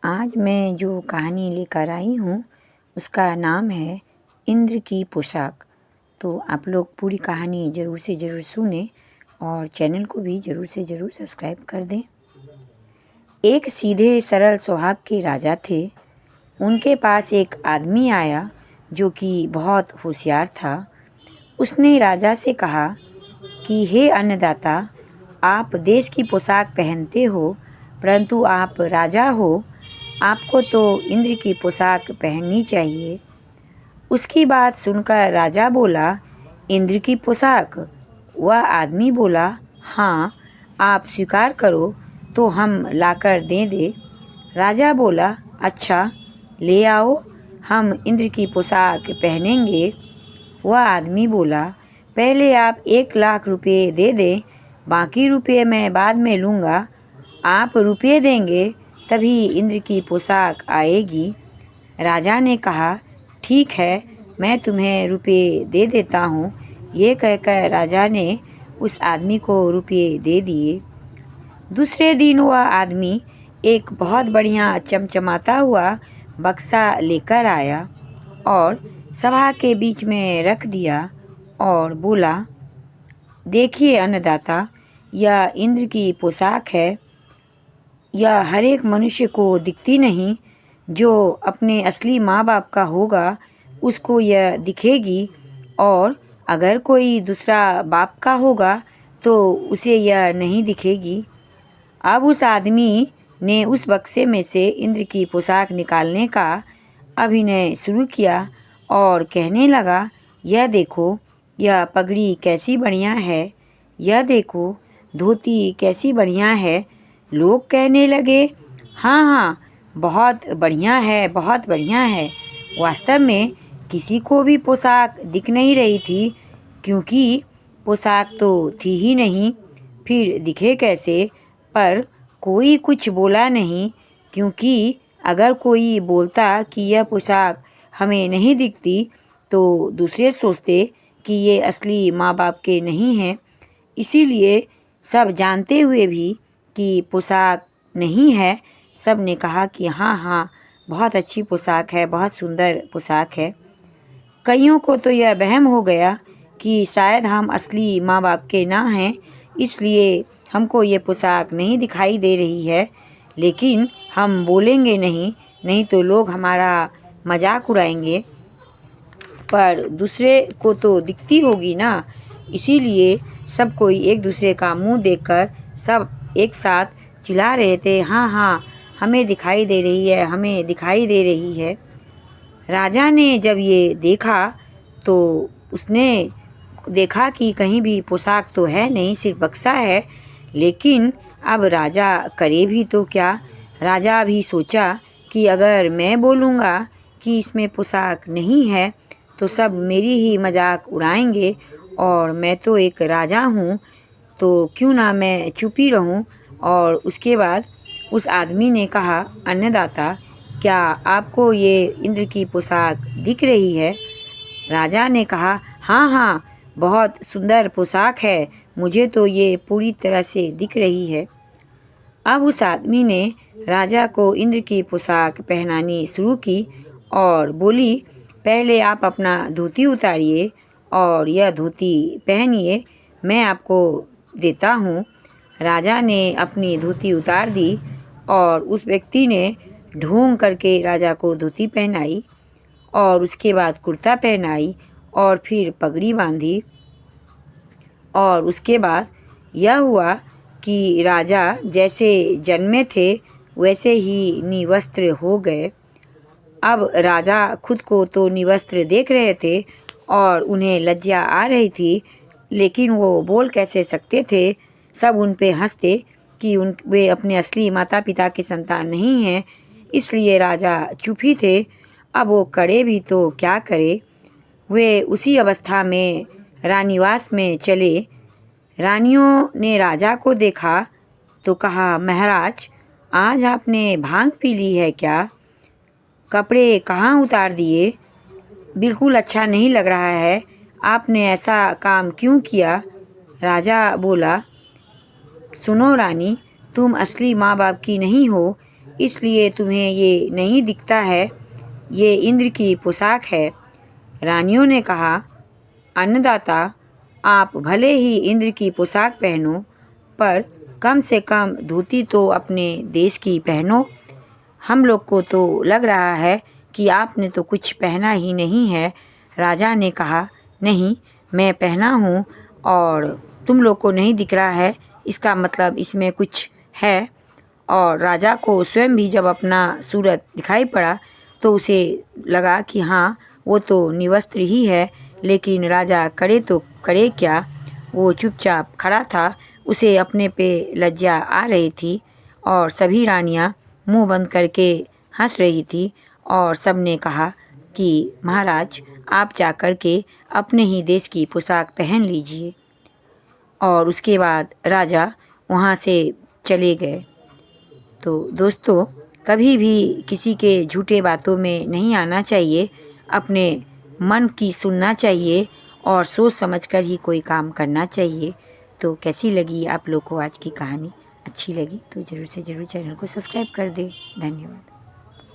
आज मैं जो कहानी लेकर आई हूँ उसका नाम है इंद्र की पोशाक। तो आप लोग पूरी कहानी ज़रूर से ज़रूर सुने और चैनल को भी ज़रूर से ज़रूर सब्सक्राइब कर दें। एक सीधे सरल स्वभाव के राजा थे। उनके पास एक आदमी आया जो कि बहुत होशियार था। उसने राजा से कहा कि हे अन्नदाता, आप देश की पोशाक पहनते हो, परंतु आप राजा हो, आपको तो इंद्र की पोशाक पहननी चाहिए। उसकी बात सुनकर राजा बोला, इंद्र की पोशाक? वह आदमी बोला, हाँ, आप स्वीकार करो तो हम लाकर दे। राजा बोला, अच्छा, ले आओ, हम इंद्र की पोशाक पहनेंगे। वह आदमी बोला, पहले आप 1 लाख रुपये दे दें, बाकी रुपये मैं बाद में लूँगा। आप रुपये देंगे तभी इंद्र की पोशाक आएगी। राजा ने कहा, ठीक है, मैं तुम्हें रुपये दे देता हूँ। ये कहकर राजा ने उस आदमी को रुपये दे दिए। दूसरे दिन वह आदमी एक बहुत बढ़िया चमचमाता हुआ बक्सा लेकर आया और सभा के बीच में रख दिया और बोला, देखिए अन्नदाता, यह इंद्र की पोशाक है। यह हर एक मनुष्य को दिखती नहीं। जो अपने असली माँ बाप का होगा उसको यह दिखेगी, और अगर कोई दूसरा बाप का होगा तो उसे यह नहीं दिखेगी। अब उस आदमी ने उस बक्से में से इंद्र की पोशाक निकालने का अभिनय शुरू किया और कहने लगा, यह देखो, यह पगड़ी कैसी बढ़िया है, यह देखो, धोती कैसी बढ़िया है। लोग कहने लगे, हाँ हाँ, बहुत बढ़िया है, बहुत बढ़िया है। वास्तव में किसी को भी पोशाक दिख नहीं रही थी, क्योंकि पोशाक तो थी ही नहीं। फिर दिखे कैसे? पर कोई कुछ बोला नहीं, क्योंकि अगर कोई बोलता कि यह पोशाक हमें नहीं दिखती तो दूसरे सोचते कि ये असली माँ बाप के नहीं हैं। इसीलिए सब जानते हुए भी कि पोशाक नहीं है, सब ने कहा कि हाँ हाँ, बहुत अच्छी पोशाक है, बहुत सुंदर पोशाक है। कईयों को तो यह वहम हो गया कि शायद हम असली माँ बाप के ना हैं, इसलिए हमको ये पोशाक नहीं दिखाई दे रही है। लेकिन हम बोलेंगे नहीं तो लोग हमारा मजाक उड़ाएंगे। पर दूसरे को तो दिखती होगी ना, इसीलिए सब कोई एक दूसरे का मुंह देखकर सब एक साथ चिल्ला रहे थे, हाँ हाँ, हमें दिखाई दे रही है, हमें दिखाई दे रही है। राजा ने जब ये देखा तो उसने देखा कि कहीं भी पोशाक तो है नहीं, सिर्फ बक्सा है। लेकिन अब राजा करे भी तो क्या? राजा भी सोचा कि अगर मैं बोलूँगा कि इसमें पोशाक नहीं है तो सब मेरी ही मजाक उड़ाएंगे, और मैं तो एक राजा हूँ, तो क्यों ना मैं चुप ही रहूँ। और उसके बाद उस आदमी ने कहा, अन्नदाता, क्या आपको ये इंद्र की पोशाक दिख रही है? राजा ने कहा, हाँ हाँ, बहुत सुंदर पोशाक है, मुझे तो ये पूरी तरह से दिख रही है। अब उस आदमी ने राजा को इंद्र की पोशाक पहनानी शुरू की और बोली, पहले आप अपना धोती उतारिए और यह धोती पहनिए, मैं आपको देता हूँ। राजा ने अपनी धोती उतार दी और उस व्यक्ति ने ढोंग करके राजा को धोती पहनाई और उसके बाद कुर्ता पहनाई और फिर पगड़ी बांधी। और उसके बाद यह हुआ कि राजा जैसे जन्मे थे वैसे ही निवस्त्र हो गए। अब राजा खुद को तो निवस्त्र देख रहे थे और उन्हें लज्जा आ रही थी, लेकिन वो बोल कैसे सकते थे? सब उन पे हंसते कि वे अपने असली माता पिता के संतान नहीं हैं, इसलिए राजा चुप ही थे। अब वो करे भी तो क्या करे? वे उसी अवस्था में रानीवास में चले। रानियों ने राजा को देखा तो कहा, महाराज, आज आपने भांग पी ली है क्या? कपड़े कहाँ उतार दिए? बिल्कुल अच्छा नहीं लग रहा है, आपने ऐसा काम क्यों किया? राजा बोला, सुनो रानी, तुम असली माँ बाप की नहीं हो, इसलिए तुम्हें ये नहीं दिखता है, ये इंद्र की पोशाक है। रानियों ने कहा, अन्नदाता, आप भले ही इंद्र की पोशाक पहनो, पर कम से कम धोती तो अपने देश की पहनो। हम लोग को तो लग रहा है कि आपने तो कुछ पहना ही नहीं है। राजा ने कहा, नहीं, मैं पहना हूँ और तुम लोग को नहीं दिख रहा है, इसका मतलब इसमें कुछ है। और राजा को स्वयं भी जब अपना सूरत दिखाई पड़ा तो उसे लगा कि हाँ, वो तो निवस्त्र ही है, लेकिन राजा करे तो करे क्या। वो चुपचाप खड़ा था, उसे अपने पे लज्जा आ रही थी और सभी रानियां मुंह बंद करके हंस रही थी और सब ने कहा कि महाराज, आप जाकर के अपने ही देश की पोशाक पहन लीजिए। और उसके बाद राजा वहाँ से चले गए। तो दोस्तों, कभी भी किसी के झूठे बातों में नहीं आना चाहिए, अपने मन की सुनना चाहिए और सोच समझकर ही कोई काम करना चाहिए। तो कैसी लगी आप लोग को आज की कहानी? अच्छी लगी तो ज़रूर से ज़रूर चैनल को सब्सक्राइब कर दें। धन्यवाद।